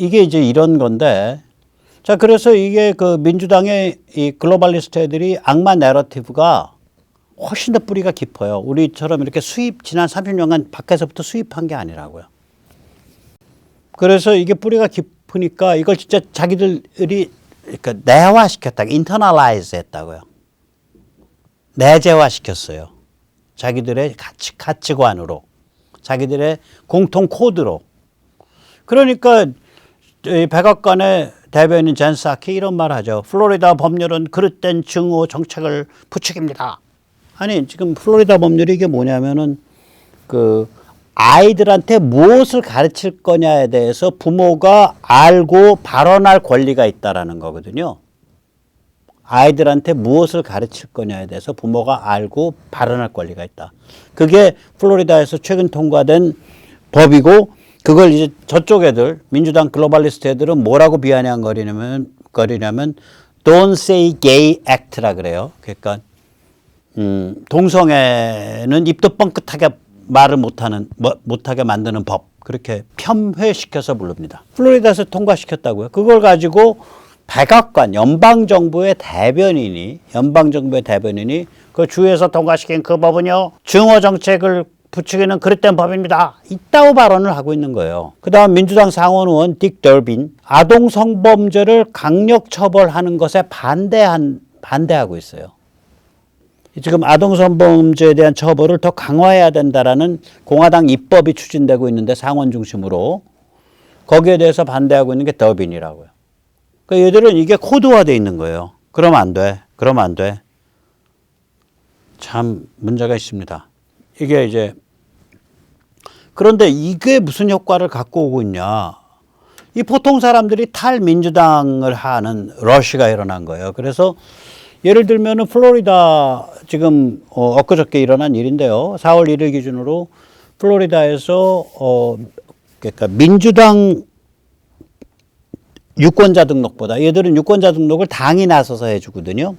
이게 이제 이런 건데, 자, 그래서 이게 그 민주당의 이 글로벌리스트 애들이 악마 내러티브가 훨씬 더 뿌리가 깊어요. 우리처럼 이렇게 지난 30년간 밖에서부터 수입한 게 아니라고요. 그래서 이게 뿌리가 깊으니까 이걸 진짜 자기들이 그러니까 내화시켰다, 인터널라이즈 했다고요. 내재화시켰어요. 자기들의 가치관으로, 자기들의 공통 코드로. 그러니까 백악관의 대변인 젠 사키 이런 말 하죠. 플로리다 법률은 그릇된 증오 정책을 부추깁니다. 아니, 지금 플로리다 법률이 이게 뭐냐면은 그 아이들한테 무엇을 가르칠 거냐에 대해서 부모가 알고 발언할 권리가 있다라는 거거든요. 아이들한테 무엇을 가르칠 거냐에 대해서 부모가 알고 발언할 권리가 있다. 그게 플로리다에서 최근 통과된 법이고, 그걸 이제 저쪽 애들, 민주당 글로벌리스트 애들은 뭐라고 비아냥거리냐면 Don't Say Gay Act라 그래요. 그러니까 동성애는 입도 뻥끗하게 말을 못하게 만드는 법, 그렇게 폄훼시켜서 부릅니다. 플로리다에서 통과시켰다고요. 그걸 가지고 백악관, 연방정부의 대변인이 그 주에서 통과시킨 그 법은요, 증오 정책을 부추기는 그릇된 법입니다. 있다고 발언을 하고 있는 거예요. 그 다음 민주당 상원 의원 딕 더빈, 아동 성범죄를 강력 처벌하는 것에 반대하고 있어요. 지금 아동 성범죄에 대한 처벌을 더 강화해야 된다라는 공화당 입법이 추진되고 있는데, 상원 중심으로 거기에 대해서 반대하고 있는 게 더빈이라고요. 그러니까 얘들은 이게 코드화되어 있는 거예요. 그러면 안 돼. 그러면 안 돼. 참 문제가 있습니다. 이게 이제, 그런데 이게 무슨 효과를 갖고 오고 있냐. 이 보통 사람들이 탈민주당을 하는 러시가 일어난 거예요. 그래서 예를 들면은 플로리다 지금 엊그저께 일어난 일인데요. 4월 1일 기준으로 플로리다에서 그러니까 민주당 유권자 등록보다, 얘들은 유권자 등록을 당이 나서서 해주거든요.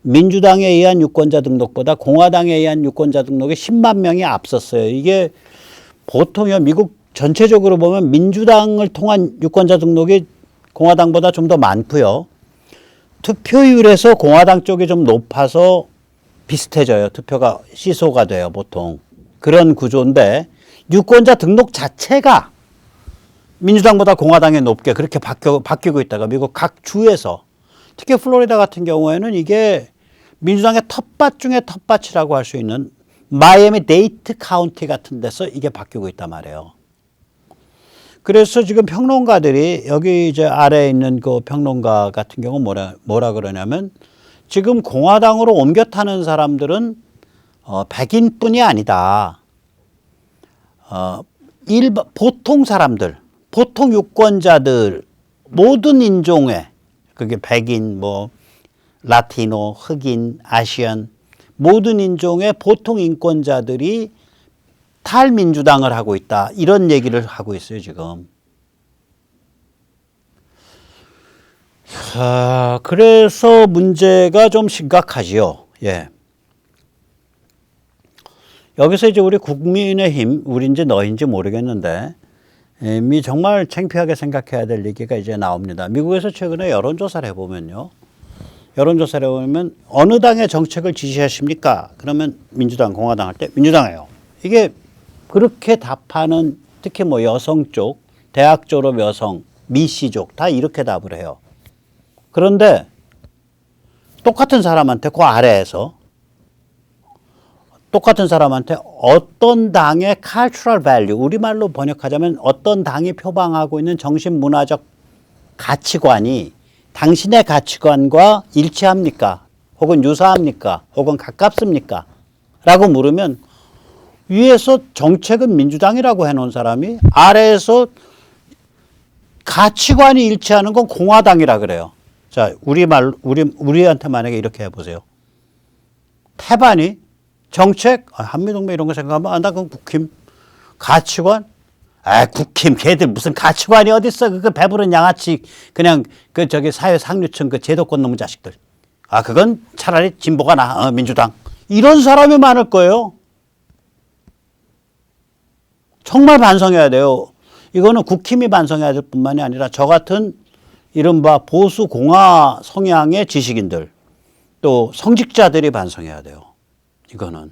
민주당에 의한 유권자 등록보다 공화당에 의한 유권자 등록이 10만 명이 앞섰어요. 이게 보통요, 미국 전체적으로 보면 민주당을 통한 유권자 등록이 공화당보다 좀 더 많고요. 투표율에서 공화당 쪽이 좀 높아서 비슷해져요. 투표가 시소가 돼요, 보통. 그런 구조인데, 유권자 등록 자체가 민주당보다 공화당에 높게 그렇게 바뀌고 있다가 미국 각 주에서, 특히 플로리다 같은 경우에는 이게 민주당의 텃밭 중에 텃밭이라고 할 수 있는 마이애미 데이트 카운티 같은 데서 이게 바뀌고 있단 말이에요. 그래서 지금 평론가들이, 여기 이제 아래에 있는 그 평론가 같은 경우 뭐라 그러냐면, 지금 공화당으로 옮겨 타는 사람들은 백인뿐이 아니다. 보통 사람들, 보통 유권자들, 모든 인종의, 그게 백인, 라티노, 흑인, 아시안, 모든 인종의 보통 인권자들이 탈민주당을 하고 있다. 이런 얘기를 하고 있어요, 지금. 그래서 문제가 좀 심각하지요. 예. 여기서 이제 우리 국민의힘, 우리인지 너인지 모르겠는데, 이 정말 창피하게 생각해야 될 얘기가 이제 나옵니다. 미국에서 최근에 여론조사를 해보면요. 여론조사를 해보면 어느 당의 정책을 지지하십니까? 그러면 민주당, 공화당 할 때 민주당이에요. 이게 그렇게 답하는, 특히 여성 쪽, 대학 졸업 여성, 미시족 다 이렇게 답을 해요. 그런데 똑같은 사람한테 그 아래에서 똑같은 사람한테 어떤 당의 cultural value, 우리말로 번역하자면 어떤 당이 표방하고 있는 정신문화적 가치관이 당신의 가치관과 일치합니까? 혹은 유사합니까? 혹은 가깝습니까? 라고 물으면 위에서 정책은 민주당이라고 해놓은 사람이 아래에서 가치관이 일치하는 건 공화당이라 그래요. 자, 우리한테 만약에 이렇게 해보세요. 태반이 정책, 한미동맹 이런 거 생각하면, 나 그건 국힘. 가치관? 국힘, 걔들 무슨 가치관이 어딨어. 그 배부른 양아치, 그냥 사회 상류층 제도권 놈의 자식들. 그건 차라리 진보가 나, 민주당. 이런 사람이 많을 거예요. 정말 반성해야 돼요. 이거는 국힘이 반성해야 될 뿐만이 아니라 저 같은 이른바 보수 공화 성향의 지식인들 또 성직자들이 반성해야 돼요. 이거는.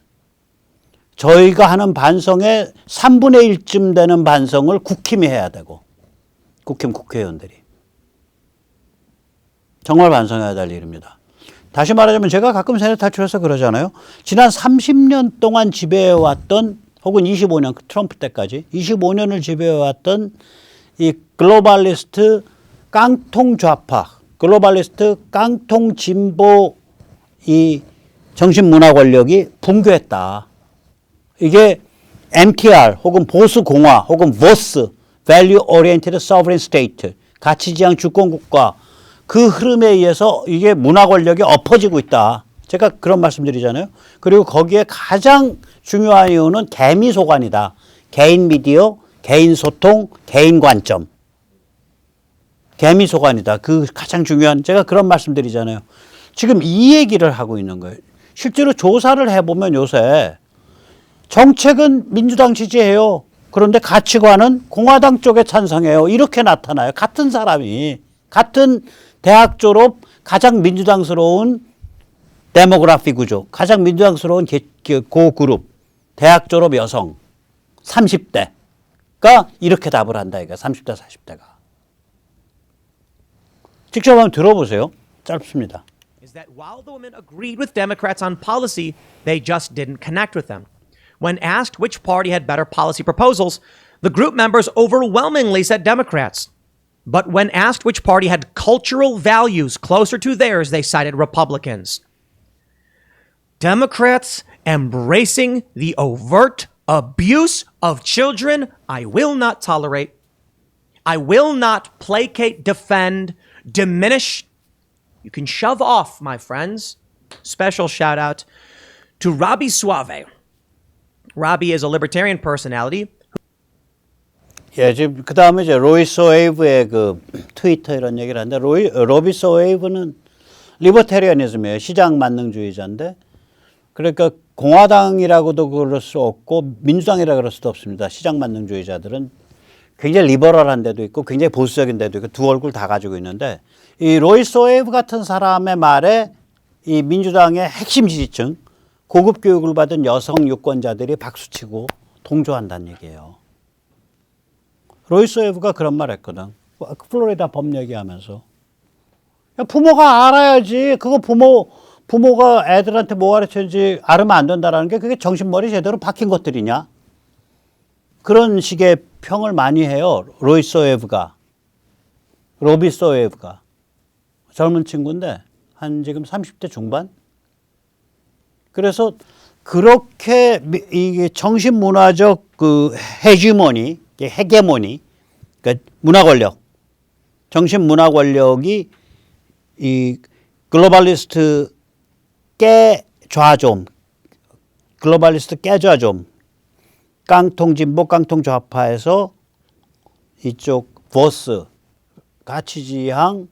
저희가 하는 반성의 3분의 1쯤 되는 반성을 국힘이 해야 되고 국힘 국회의원들이. 정말 반성해야 될 일입니다. 다시 말하자면 제가 가끔 세뇌 탈출해서 그러잖아요. 지난 30년 동안 지배해왔던 혹은 25년 트럼프 때까지 25년을 지배해왔던 이 글로벌리스트 깡통 좌파, 글로벌리스트 깡통 진보 이 정신문화 권력이 붕괴했다. 이게 MTR 혹은 보수 공화 혹은 VOS, Value Oriented Sovereign State, 가치지향 주권국가 그 흐름에 의해서 이게 문화 권력이 엎어지고 있다. 제가 그런 말씀드리잖아요. 그리고 거기에 가장 중요한 이유는 개미 소관이다. 개인 미디어, 개인 소통, 개인 관점. 개미 소관이다. 그 가장 중요한 제가 그런 말씀드리잖아요. 지금 이 얘기를 하고 있는 거예요. 실제로 조사를 해보면 요새 정책은 민주당 지지해요. 그런데 가치관은 공화당 쪽에 찬성해요. 이렇게 나타나요. 같은 사람이 같은 대학 졸업 가장 민주당스러운 데모그래피 구조, 가장 민주당스러운 고그룹, 대학 졸업 여성 30대가 이렇게 답을 한다. 이거 30대, 40대가. 직접 한번 들어보세요. 짧습니다. Is that while the women agreed with Democrats on policy, they just didn't connect with them. When asked which party had better policy proposals, the group members overwhelmingly said Democrats. But when asked which party had cultural values closer to theirs, they cited Republicans. Democrats embracing the overt abuse of children, I will not tolerate. I will not placate, defend, diminish. You can shove off, my friends. Special shout out to Robbie Suave. Robbie is a libertarian personality. 예, 지금 그 다음에 이제 로이스 웨이브의 그 트위터 이런 얘기를 하는데 로비스 웨이브는 리버테리언이즘이에요. 시장 만능주의자인데 그러니까 공화당이라고도 그럴 수 없고 민주당이라 그럴 수도 없습니다. 시장 만능주의자들은 굉장히 리버럴한 데도 있고 굉장히 보수적인 데도 있고 두 얼굴 다 가지고 있는데 이 로이스 웨이브 같은 사람의 말에 이 민주당의 핵심 지지층 고급 교육을 받은 여성 유권자들이 박수치고 동조한다는 얘기예요. 로이스 웨이브가 그런 말 했거든. 플로리다 법 얘기하면서. 야, 부모가 알아야지. 그거 부모가 애들한테 뭐 가르쳤는지 알으면 안 된다라는 게 그게 정신머리 제대로 박힌 것들이냐. 그런 식의 평을 많이 해요. 로이스 웨이브가. 로비스 웨이브가. 젊은 친구인데 한 지금 30대 중반? 그래서 그렇게 이게 정신문화적 그 헤지모니 헤게모니, 그러니까 문화 권력, 정신 문화 권력이 이 글로벌리스트 깨좌좀, 글로벌리스트 깨좌좀, 깡통 진보, 깡통 좌파에서 이쪽 보스, 가치지향,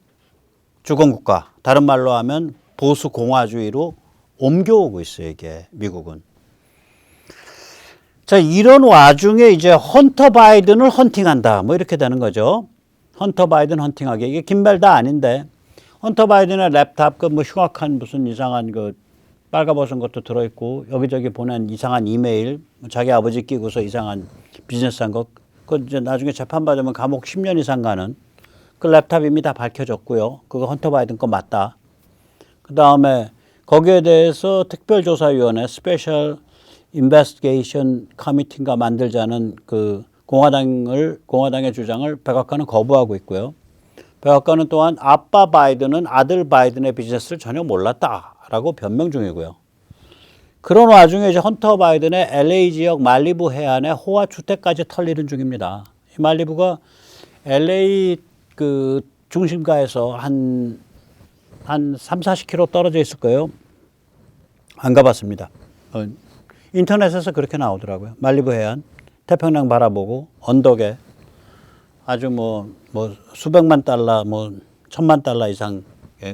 주권국가, 다른 말로 하면 보수 공화주의로 옮겨오고 있어요, 이게 미국은. 자, 이런 와중에 이제 헌터 바이든을 헌팅한다. 뭐 이렇게 되는 거죠. 헌터 바이든 헌팅하게. 이게 긴말 다 아닌데 헌터 바이든의 랩탑 그 뭐 흉악한 무슨 이상한 그 빨가벗은 것도 들어있고 여기저기 보낸 이상한 이메일 자기 아버지 끼고서 이상한 비즈니스 한 거 그 이제 나중에 재판받으면 감옥 10년 이상 가는 그 랩탑 이미 다 밝혀졌고요. 그거 헌터 바이든 거 맞다. 그 다음에 거기에 대해서 특별조사위원회 스페셜 인베스티게이션 커미티인가 만들자는 그 공화당의 주장을 백악관은 거부하고 있고요. 백악관은 또한 아빠 바이든은 아들 바이든의 비즈니스를 전혀 몰랐다라고 변명 중이고요. 그런 와중에 이제 헌터 바이든의 LA 지역 말리부 해안에 호화 주택까지 털리는 중입니다. 이 말리부가 LA 그 중심가에서 한 3, 40km 떨어져 있을 거예요. 안 가봤습니다. 인터넷에서 그렇게 나오더라고요. 말리부 해안, 태평양 바라보고 언덕에 아주 뭐 수백만 달러, 뭐 1,000만 달러 이상의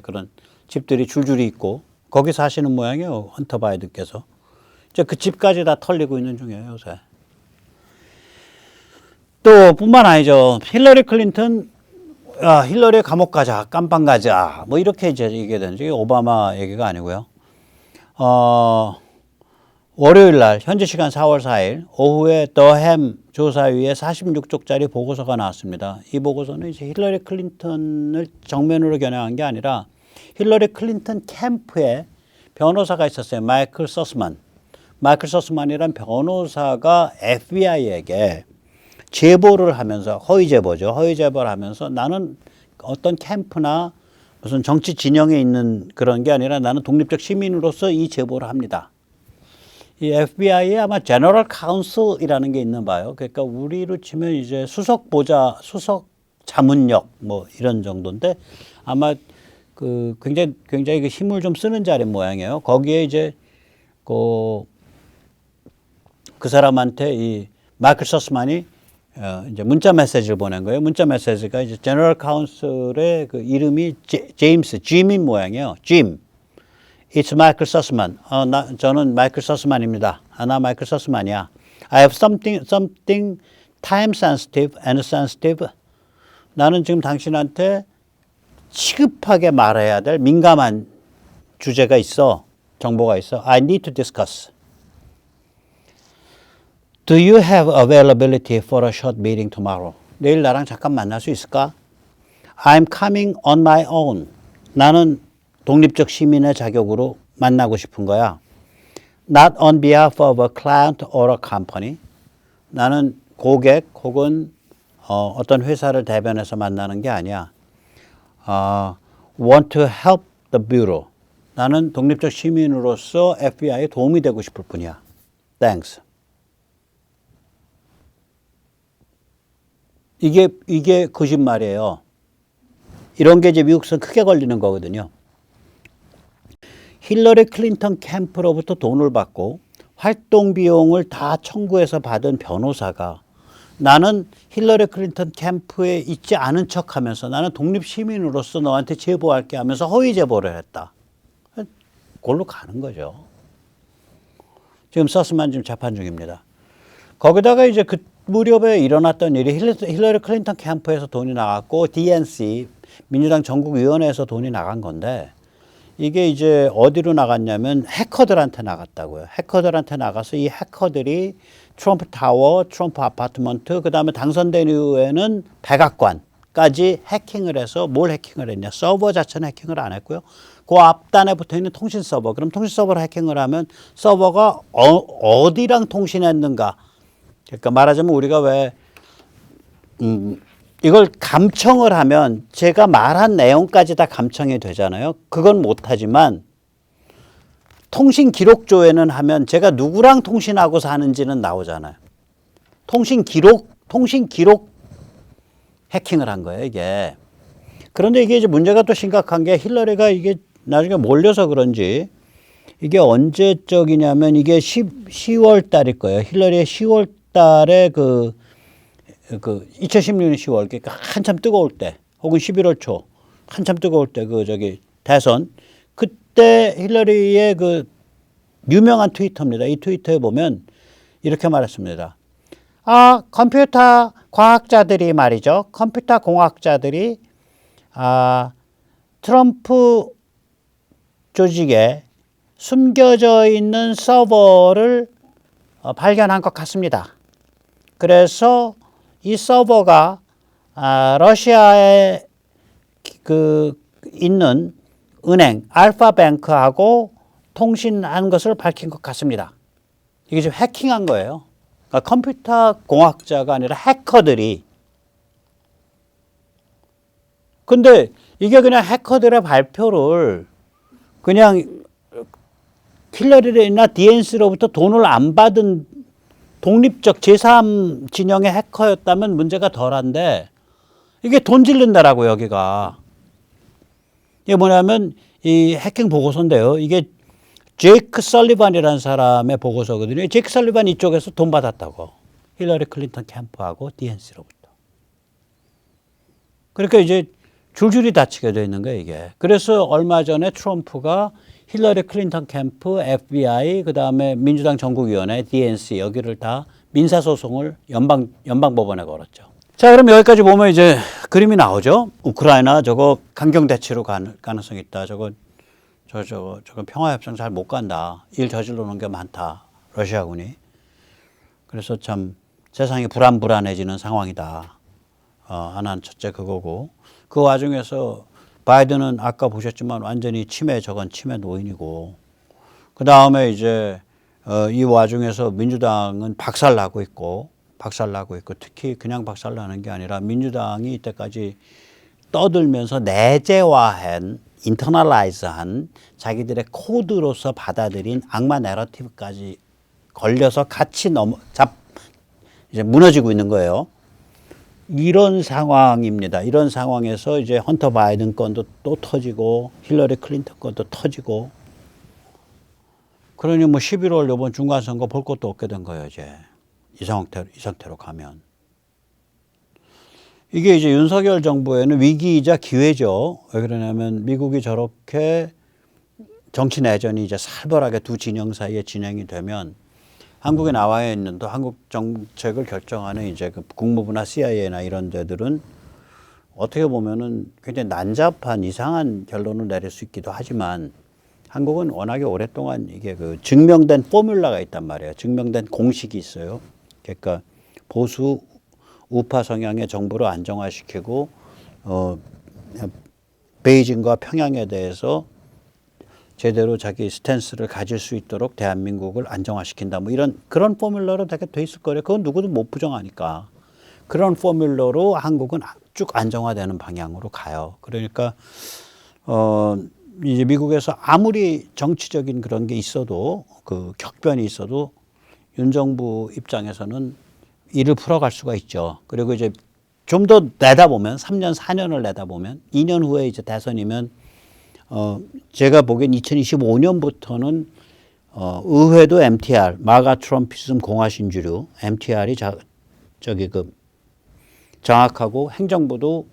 그런 집들이 줄줄이 있고 거기 사시는 모양이에요. 헌터 바이든께서. 이제 그 집까지 다 털리고 있는 중이에요, 요새. 또 뿐만 아니죠. 힐러리 클린턴, 힐러리 감옥 가자, 깜빵 가자, 뭐 이렇게 이제 얘기되는 게 오바마 얘기가 아니고요. 월요일 날 현지 시간 4월 4일 오후에 더햄 조사위에 46쪽짜리 보고서가 나왔습니다. 이 보고서는 이제 힐러리 클린턴을 정면으로 겨냥한 게 아니라 힐러리 클린턴 캠프에 변호사가 있었어요. 마이클 서스만. 마이클 서스만이란 변호사가 FBI에게 제보를 하면서 허위 제보죠. 허위 제보를 하면서 나는 어떤 캠프나 무슨 정치 진영에 있는 그런 게 아니라 나는 독립적 시민으로서 이 제보를 합니다. 이 FBI에 아마 제너럴 카운슬이라는 게 있는 봐요. 그러니까 우리로 치면 이제 수석 보좌, 수석 자문역 뭐 이런 정도인데 아마 그 굉장히 그 힘을 좀 쓰는 자리 모양이에요. 거기에 이제 그 사람한테 이 마이클 서스만이 이제 문자 메시지를 보낸 거예요. 문자 메시지가 이제 제너럴 카운슬의 그 이름이 제임스, 짐인 모양이에요. 짐. It's Michael Sussman. 저는 마이클 서스만입니다. 나 마이클 서스만이야. I have something time sensitive and sensitive. 나는 지금 당신한테 시급하게 말해야 될 민감한 주제가 있어. 정보가 있어. I need to discuss. Do you have availability for a short meeting tomorrow? 내일 나랑 잠깐 만날 수 있을까? I'm coming on my own. 나는 독립적 시민의 자격으로 만나고 싶은 거야. Not on behalf of a client or a company. 나는 고객 혹은 어떤 회사를 대변해서 만나는 게 아니야. Want to help the bureau. 나는 독립적 시민으로서 FBI에 도움이 되고 싶을 뿐이야. Thanks. 이게 거짓말이에요. 이런 게 이제 미국에서 크게 걸리는 거거든요. 힐러리 클린턴 캠프로부터 돈을 받고 활동 비용을 다 청구해서 받은 변호사가 나는 힐러리 클린턴 캠프에 있지 않은 척하면서 나는 독립 시민으로서 너한테 제보할게 하면서 허위 제보를 했다. 그걸로 가는 거죠. 지금 서스만 지금 재판 중입니다. 거기다가 이제 그 무렵에 일어났던 일이 힐러리 클린턴 캠프에서 돈이 나갔고 DNC 민주당 전국위원회에서 돈이 나간 건데 이게 이제 어디로 나갔냐면 해커들한테 나갔다고요. 해커들한테 나가서 이 해커들이 트럼프 타워, 트럼프 아파트먼트, 그 다음에 당선된 이후에는 백악관까지 해킹을 해서 뭘 해킹을 했냐. 서버 자체는 해킹을 안 했고요. 그 앞단에 붙어 있는 통신 서버. 그럼 통신 서버를 해킹을 하면 서버가 어디랑 통신했는가. 그러니까 말하자면 우리가 왜 이걸 감청을 하면 제가 말한 내용까지 다 감청이 되잖아요. 그건 못하지만 통신 기록조회는 하면 제가 누구랑 통신하고 사는지는 나오잖아요. 통신 기록 해킹을 한 거예요, 이게. 그런데 이게 이제 문제가 또 심각한 게 힐러리가 이게 나중에 몰려서 그런지 이게 언제적이냐면 이게 10월 달일 거예요. 힐러리의 10월 달에 그 2016년 10월, 그러니까 한참 뜨거울 때, 혹은 11월 초, 한참 뜨거울 때, 대선, 그때 힐러리의 그 유명한 트위터입니다. 이 트위터에 보면 이렇게 말했습니다. 컴퓨터 과학자들이 말이죠. 컴퓨터 공학자들이, 트럼프 조직에 숨겨져 있는 서버를 발견한 것 같습니다. 그래서 이 서버가 러시아에 있는 은행 알파뱅크하고 통신한 것을 밝힌 것 같습니다. 이게 지금 해킹한 거예요. 그러니까 컴퓨터 공학자가 아니라 해커들이. 근데 이게 그냥 해커들의 발표를 그냥 힐러리나 DNC로부터 돈을 안 받은 독립적 제3 진영의 해커였다면 문제가 덜한데 이게 돈 질른다라고 여기가. 이게 뭐냐면 이 해킹 보고서인데요. 이게 제이크 설리반이라는 사람의 보고서거든요. 제이크 설리반 이쪽에서 돈 받았다고. 힐러리 클린턴 캠프하고 DNC로부터. 그러니까 이제 줄줄이 닫히게 되어 있는 거예요, 이게. 그래서 얼마 전에 트럼프가 힐러리 클린턴 캠프, FBI, 그 다음에 민주당 전국위원회, DNC 여기를 다 민사소송을 연방법원에 걸었죠. 자, 그럼 여기까지 보면 이제 그림이 나오죠. 우크라이나 저거 강경대치로 갈 가능성이 있다. 저거 평화협정 잘 못 간다. 일 저질러 놓은 게 많다. 러시아군이. 그래서 참 세상이 불안해지는 상황이다. 하나는 첫째 그거고. 그 와중에서 바이든은 아까 보셨지만 완전히 치매 노인이고. 그 다음에 이제 이 와중에서 민주당은 박살나고 있고 특히 그냥 박살나는 게 아니라 민주당이 이때까지 떠들면서 내재화한 인터널라이즈한 자기들의 코드로서 받아들인 악마 내러티브까지 걸려서 같이 이제 무너지고 있는 거예요. 이런 상황입니다. 이런 상황에서 이제 헌터 바이든 건도 또 터지고 힐러리 클린턴 건도 터지고 그러니 뭐 11월 이번 중간선거 볼 것도 없게 된 거예요, 이제. 이 상태로 가면. 이게 이제 윤석열 정부에는 위기이자 기회죠. 왜 그러냐면 미국이 저렇게 정치 내전이 이제 살벌하게 두 진영 사이에 진행이 되면 한국에 나와 있는 또 한국 정책을 결정하는 이제 그 국무부나 CIA나 이런 데들은 어떻게 보면은 굉장히 난잡한 이상한 결론을 내릴 수 있기도 하지만 한국은 워낙에 오랫동안 이게 그 증명된 포뮬라가 있단 말이에요. 증명된 공식이 있어요. 그러니까 보수 우파 성향의 정부를 안정화시키고 베이징과 평양에 대해서 제대로 자기 스탠스를 가질 수 있도록 대한민국을 안정화시킨다. 뭐 이런 그런 포뮬러로 되게 돼 있을 거예요. 그건 누구도 못 부정하니까. 그런 포뮬러로 한국은 쭉 안정화되는 방향으로 가요. 그러니까 이제 미국에서 아무리 정치적인 그런 게 있어도 그 격변이 있어도 윤 정부 입장에서는 일을 풀어갈 수가 있죠. 그리고 이제 좀 더 내다보면 3년, 4년을 내다보면 2년 후에 이제 대선이면 제가 보기엔 2025년부터는 의회도 MTR, 마가 트럼피즘 공화 신주류 MTR이 장악하고 행정부도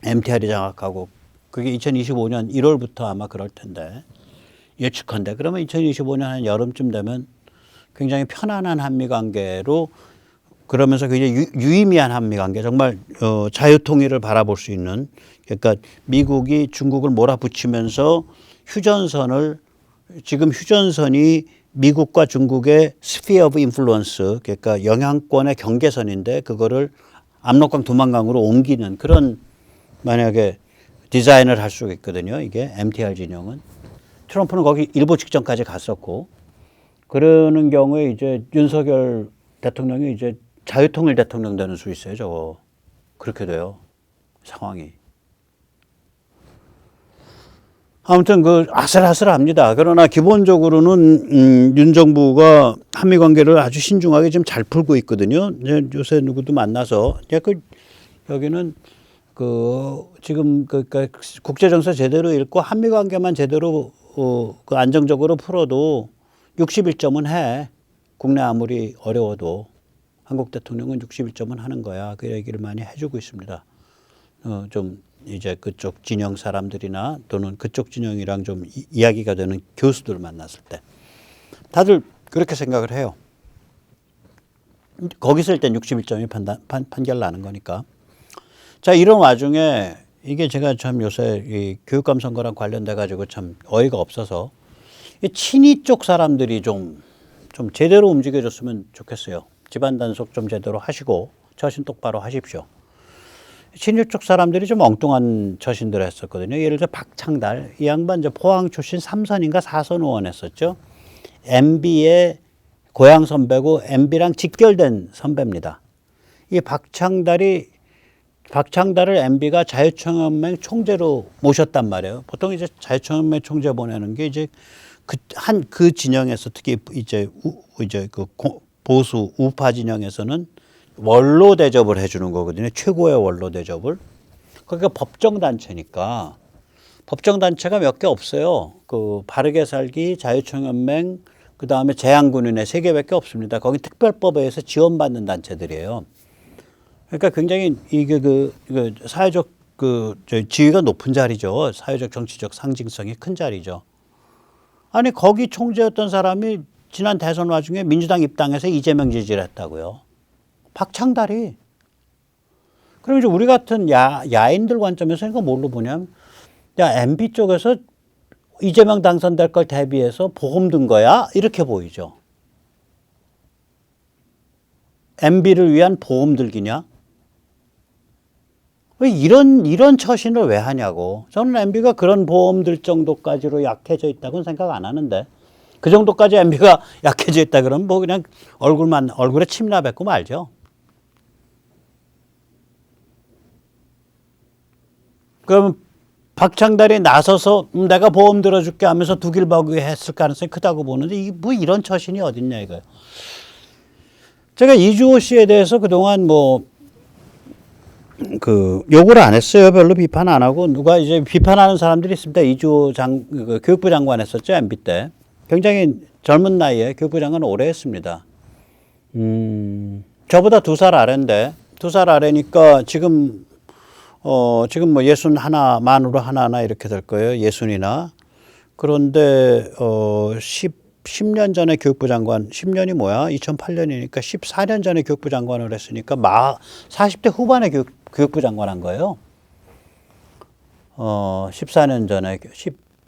MTR이 장악하고 그게 2025년 1월부터 아마 그럴 텐데 예측한데 그러면 2025년 한 여름쯤 되면 굉장히 편안한 한미 관계로 그러면서 굉장히 유의미한 한미 관계 정말 자유통일을 바라볼 수 있는 그러니까 미국이 중국을 몰아붙이면서 지금 휴전선이 미국과 중국의 스피어 오브 인플루언스 그러니까 영향권의 경계선인데 그거를 압록강 두만강으로 옮기는 그런 만약에 디자인을 할 수가 있거든요. 이게 MTR 진영은. 트럼프는 거기 일보 직전까지 갔었고 그러는 경우에 이제 윤석열 대통령이 이제 자유통일 대통령 되는 수 있어요. 저거. 그렇게 돼요. 상황이. 아무튼 그 아슬아슬합니다. 그러나 기본적으로는 윤 정부가 한미 관계를 아주 신중하게 지금 잘 풀고 있거든요. 이제 요새 누구도 만나서 여기는 지금 국제 정세 제대로 읽고 한미 관계만 제대로 그 안정적으로 풀어도 61점은 해. 국내 아무리 어려워도 한국 대통령은 61점은 하는 거야. 그 얘기를 많이 해주고 있습니다. 좀 이제 그쪽 진영 사람들이나 또는 그쪽 진영이랑 좀 이야기가 되는 교수들 만났을 때 다들 그렇게 생각을 해요. 거기 있을 땐 61점이 판결 나는 거니까. 자, 이런 와중에 이게 제가 참 요새 이 교육감 선거랑 관련돼 가지고 참 어이가 없어서 친이 쪽 사람들이 좀 제대로 움직여줬으면 좋겠어요. 집안 단속 좀 제대로 하시고 처신 똑바로 하십시오. 친일 쪽 사람들이 좀 엉뚱한 처신들을 했었거든요. 예를 들어 박창달 이 양반 이제 포항 출신 3선인가 4선 의원 했었죠. MB의 고향 선배고 MB랑 직결된 선배입니다. 이 박창달을 MB가 자유총연맹 총재로 모셨단 말이에요. 보통 이제 자유총연맹 총재 보내는 게 이제 그 진영에서 특히 이제 그 보수 우파 진영에서는 원로 대접을 해주는 거거든요. 최고의 원로 대접을. 그러니까 법정단체니까 법정단체가 몇 개 없어요. 그 바르게 살기, 자유총연맹, 그 다음에 재향군인회 3개밖에 없습니다. 거기 특별법에 의해서 지원받는 단체들이에요. 그러니까 굉장히 이게 사회적 지위가 높은 자리죠. 사회적 정치적 상징성이 큰 자리죠. 아니 거기 총재였던 사람이 지난 대선 와중에 민주당 입당해서 이재명 지지를 했다고요. 박창달이. 그럼 이제 우리 같은 야인들 관점에서 이거 뭘로 보냐면, 야, MB 쪽에서 이재명 당선될 걸 대비해서 보험 든 거야? 이렇게 보이죠. MB를 위한 보험 들기냐? 왜 이런 처신을 왜 하냐고. 저는 MB가 그런 보험 들 정도까지로 약해져 있다고는 생각 안 하는데, 그 정도까지 MB가 약해져 있다 그러면 뭐 그냥 얼굴에 침이나 뱉고 말죠. 그럼 박창달이 나서서 내가 보험 들어줄게 하면서 두 길 보기 했을 가능성이 크다고 보는데, 뭐 이런 처신이 어딨냐 이거예요. 제가 이주호 씨에 대해서 그동안 욕을 안 했어요. 별로 비판 안 하고. 누가 이제 비판하는 사람들이 있습니다. 이주호 교육부 장관 했었죠. MB 때. 굉장히 젊은 나이에 교육부 장관을 오래 했습니다. 저보다 2살 아래인데, 2살 아래니까 지금 뭐 61 만으로 하나 이렇게 될 거예요. 60이나. 그런데 10년 전에 교육부 장관, 10년이 뭐야? 2008년이니까 14년 전에 교육부 장관을 했으니까 40대 후반에 교육부 장관 한 거예요. 14년 전에,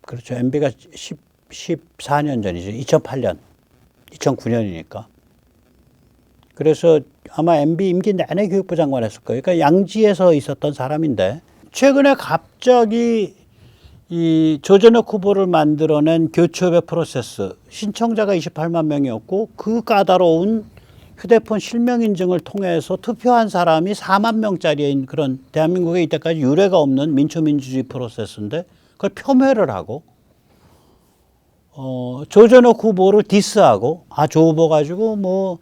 그렇죠. MB가 14년 전이죠. 2008년, 2009년이니까. 그래서 아마 MB 임기 내내 교육부 장관 했을 거예요. 그러니까 양지에서 있었던 사람인데, 최근에 갑자기 이 조전혁 후보를 만들어낸 교체협의 프로세스, 신청자가 28만 명이었고 그 까다로운 휴대폰 실명 인증을 통해서 투표한 사람이 4만 명짜리인 그런 대한민국에 이때까지 유례가 없는 민초민주주의 프로세스인데, 그걸 폄훼를 하고 조전혁 후보를 디스하고, 조 후보 가지고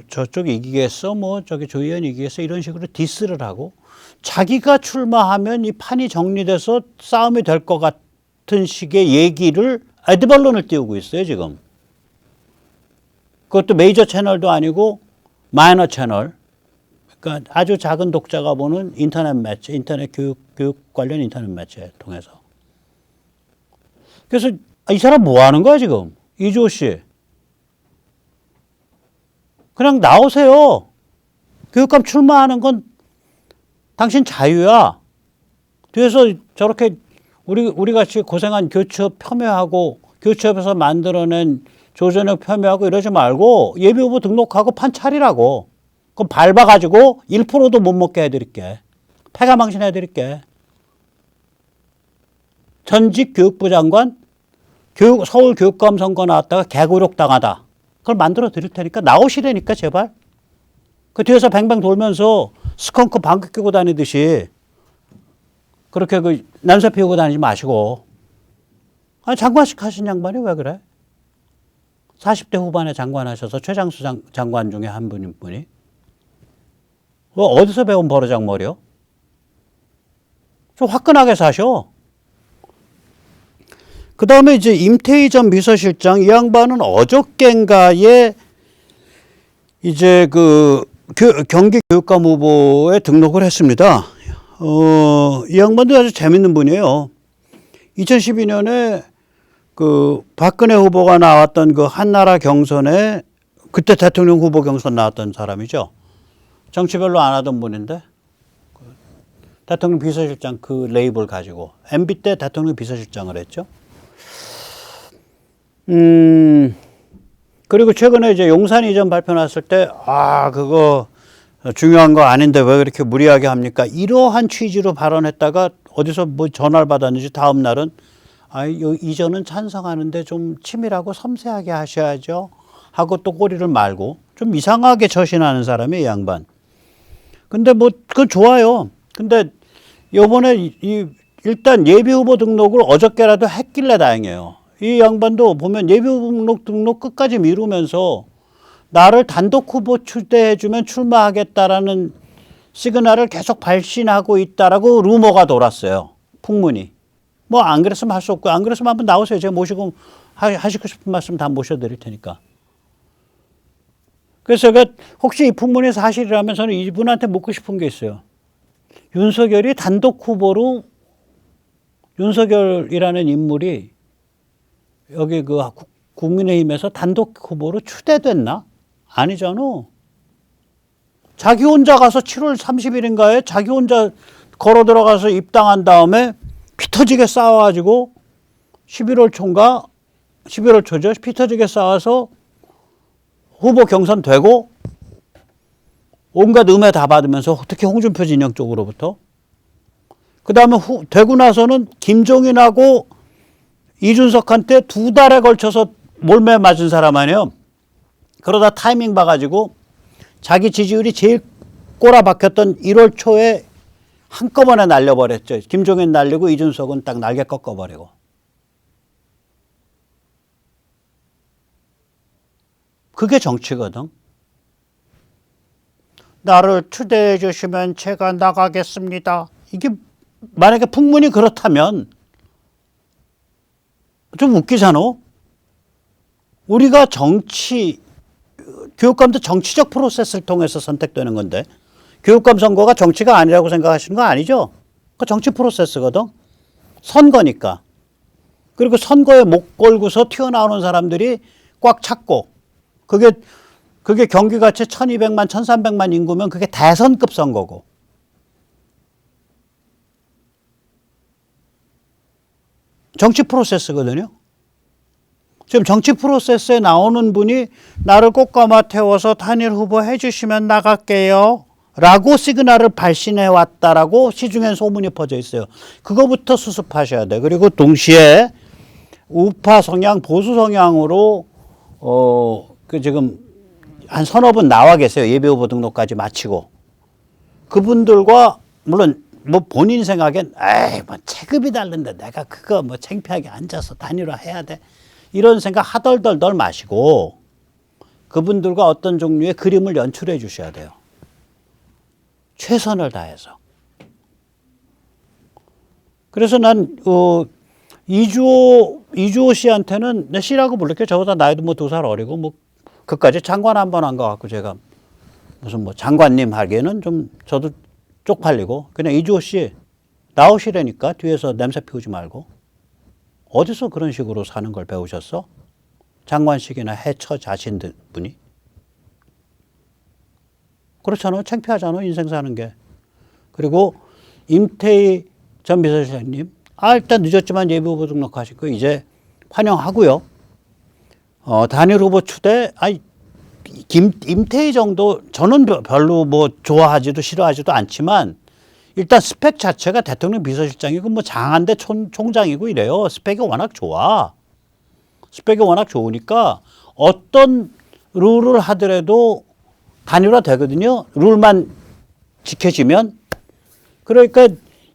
저쪽 이기겠어, 조 의원 이기겠어, 이런 식으로 디스를 하고, 자기가 출마하면 이 판이 정리돼서 싸움이 될 것 같은 식의 얘기를 에드벌론을 띄우고 있어요, 지금. 그것도 메이저 채널도 아니고 마이너 채널. 그러니까 아주 작은 독자가 보는 인터넷 매체, 인터넷 교육 관련 인터넷 매체 통해서. 그래서 이 사람 뭐 하는 거야, 지금? 이주호 씨. 그냥 나오세요. 교육감 출마하는 건 당신 자유야. 뒤에서 저렇게 우리 같이 고생한 교체협 폄훼하고 교체협에서 만들어낸 조전혁 폄훼하고 이러지 말고 예비후보 등록하고 판 차리라고. 그럼 밟아가지고 1%도 못 먹게 해드릴게. 패가망신 해드릴게. 전직 교육부 장관 서울 교육감 선거 나왔다가 개구력 당하다. 그걸 만들어 드릴 테니까 나오시라니까 제발. 그 뒤에서 뱅뱅 돌면서 스컹크 방귀 뀌고 다니듯이 그렇게 냄새 피우고 다니지 마시고. 장관식 하신 양반이 왜 그래? 40대 후반에 장관하셔서 최장수 장관 중에 한 분인 분이. 어디서 배운 버르장머리요? 좀 화끈하게 사셔. 그 다음에 이제 임태희 전 비서실장, 이 양반은 어저께인가에 이제 경기 교육감 후보에 등록을 했습니다. 이 양반도 아주 재밌는 분이에요. 2012년에 박근혜 후보가 나왔던 한나라 경선에, 그때 대통령 후보 경선 나왔던 사람이죠. 정치 별로 안 하던 분인데, 대통령 비서실장 그 레이블 가지고, MB 때 대통령 비서실장을 했죠. 그리고 최근에 이제 용산 이전 발표 났을 때, 그거 중요한 거 아닌데 왜 그렇게 무리하게 합니까? 이러한 취지로 발언했다가 어디서 전화를 받았는지 다음 날은 이전은 찬성하는데 좀 치밀하고 섬세하게 하셔야죠 하고 또 꼬리를 말고, 좀 이상하게 처신하는 사람이 이 양반. 근데 그건 좋아요. 근데 요번에 일단 예비후보 등록을 어저께라도 했길래 다행이에요. 이 양반도 보면 예비후보 등록 끝까지 미루면서 나를 단독 후보 추대해주면 출마하겠다라는 시그널을 계속 발신하고 있다라고 루머가 돌았어요. 풍문이. 안 그랬으면 할 수 없고, 안 그랬으면 한번 나오세요. 제가 모시고 하시고 싶은 말씀 다 모셔드릴 테니까. 그래서 제가 혹시 이 풍문이 사실이라면 저는 이분한테 묻고 싶은 게 있어요. 윤석열이 단독 후보로, 윤석열이라는 인물이 여기 국민의힘에서 단독 후보로 추대됐나? 아니잖아. 자기 혼자 가서 7월 30일인가에 자기 혼자 걸어 들어가서 입당한 다음에 피 터지게 싸워가지고 11월 초인가? 11월 초죠. 피 터지게 싸워서 후보 경선 되고 온갖 음해 다 받으면서 특히 홍준표 진영 쪽으로부터 그 다음에 되고 나서는 김종인하고 이준석한테 2달에 걸쳐서 몰매 맞은 사람 아니에요. 그러다 타이밍 봐가지고 자기 지지율이 제일 꼬라박혔던 1월 초에 한꺼번에 날려버렸죠. 김종인 날리고 이준석은 딱 날개 꺾어버리고. 그게 정치거든. 나를 추대해 주시면 제가 나가겠습니다. 이게 만약에 풍문이 그렇다면 좀 웃기잖아. 우리가 교육감도 정치적 프로세스를 통해서 선택되는 건데 교육감 선거가 정치가 아니라고 생각하시는 거 아니죠? 그 정치 프로세스거든. 선거니까. 그리고 선거에 목 걸고서 튀어나오는 사람들이 꽉 찼고 그게 경기 가치 1200만, 1300만 인구면 그게 대선급 선거고. 정치 프로세스거든요. 지금 정치 프로세스에 나오는 분이 나를 꽃가마 태워서 단일 후보 해주시면 나갈게요. 라고 시그널을 발신해 왔다라고 시중엔 소문이 퍼져 있어요. 그거부터 수습하셔야 돼. 그리고 동시에 우파 성향, 보수 성향으로 지금 한 서너 분 나와 계세요. 예비 후보 등록까지 마치고. 그분들과 물론 뭐 본인 생각엔 에이 뭐 체급이 다른데 내가 그거 뭐 창피하게 앉아서 단일화 해야 돼. 이런 생각 하덜덜덜 마시고 그분들과 어떤 종류의 그림을 연출해 주셔야 돼요. 최선을 다해서. 그래서 난 이주호 씨한테는 내 씨라고 부를게요. 저보다 나이도 뭐 2살 어리고 뭐 그까지 장관 한 번 한 것 같고 제가 무슨 뭐 장관님 하기에는 좀 저도 쪽팔리고 그냥 이주호 씨 나오시라니까 뒤에서 냄새 피우지 말고. 어디서 그런 식으로 사는 걸 배우셨어? 장관식이나 해처 자신 분이? 그렇잖아요. 창피하잖아요. 인생 사는 게. 그리고 임태희 전 비서실장님 일단 늦었지만 예비후보 등록하시고 이제 환영하고요. 단일 후보 추대 임태희 정도 저는 별로 뭐 좋아하지도 싫어하지도 않지만 일단 스펙 자체가 대통령 비서실장이고 뭐 장한대 총장이고 이래요. 스펙이 워낙 좋아. 스펙이 워낙 좋으니까 어떤 룰을 하더라도 단일화 되거든요. 룰만 지켜지면. 그러니까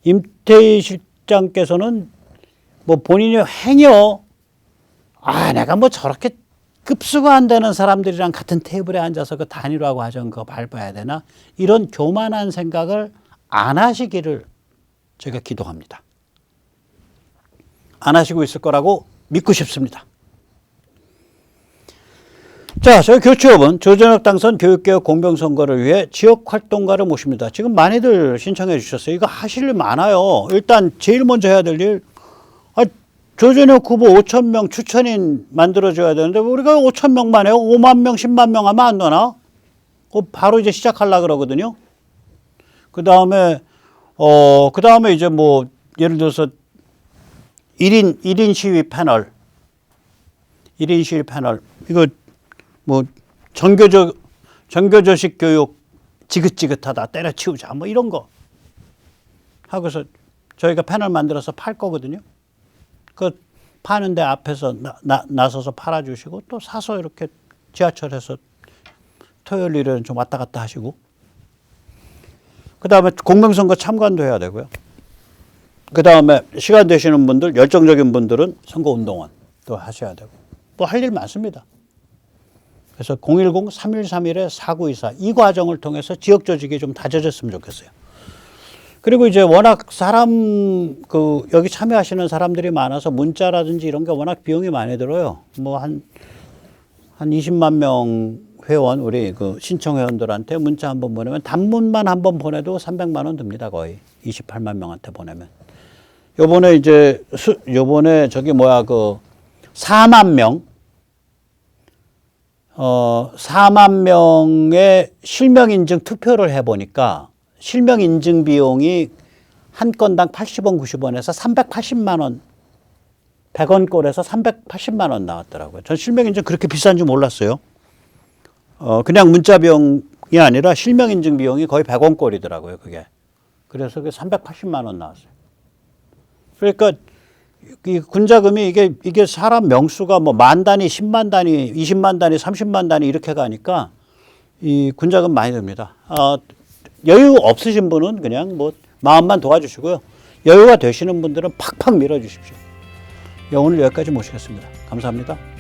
임태희 실장께서는 뭐 본인의 행여 내가 뭐 저렇게 급수가 안 되는 사람들이랑 같은 테이블에 앉아서 그 단일화 과정 그거 밟아야 되나? 이런 교만한 생각을 안 하시기를 제가 기도합니다. 안 하시고 있을 거라고 믿고 싶습니다. 자, 저희 교추업은 조전혁 당선 교육개혁 공병선거를 위해 지역활동가를 모십니다. 지금 많이들 신청해 주셨어요. 이거 하실 일 많아요. 일단 제일 먼저 해야 될 일, 조전혁 후보 5,000명 추천인 만들어줘야 되는데 우리가 5,000명만 해요. 5만 명, 10만 명 하면 안 되나? 바로 이제 시작하려고 그러거든요. 그 다음에 이제 뭐, 예를 들어서 1인 시위 패널. 이거 뭐, 전교조식 교육 지긋지긋하다. 때려치우자. 뭐 이런 거. 하고서 저희가 패널 만들어서 팔 거거든요. 그 파는데 앞에서 나서서 팔아주시고 또 사서 이렇게 지하철에서 토요일 일요일은 좀 왔다 갔다 하시고 그 다음에 공명선거 참관도 해야 되고요. 그 다음에 시간 되시는 분들, 열정적인 분들은 선거운동원도 하셔야 되고 뭐 할 일 많습니다. 그래서 010-3131-4924 이 과정을 통해서 지역 조직이 좀 다져졌으면 좋겠어요. 그리고 이제 워낙 여기 참여하시는 사람들이 많아서 문자라든지 이런 게 워낙 비용이 많이 들어요. 뭐 한 20만 명 회원, 우리 그 신청 회원들한테 문자 한번 보내면 단문만 한번 보내도 300만 원 듭니다. 거의 28만 명한테 보내면. 요번에 4만 명 4만 명의 실명인증 투표를 해보니까 실명인증 비용이 한 건당 80원, 90원에서 380만 원, 100원 꼴에서 380만 원 나왔더라고요. 전 실명인증 그렇게 비싼 줄 몰랐어요. 그냥 문자 비용이 아니라 실명인증 비용이 거의 100원 꼴이더라고요, 그게. 그래서 그게 380만 원 나왔어요. 그러니까 이 군자금이 이게 사람 명수가 뭐 만 단위, 10만 단위, 20만 단위, 30만 단위 이렇게 가니까 이 군자금 많이 듭니다. 여유 없으신 분은 그냥 뭐 마음만 도와주시고요. 여유가 되시는 분들은 팍팍 밀어주십시오. 오늘 여기까지 모시겠습니다. 감사합니다.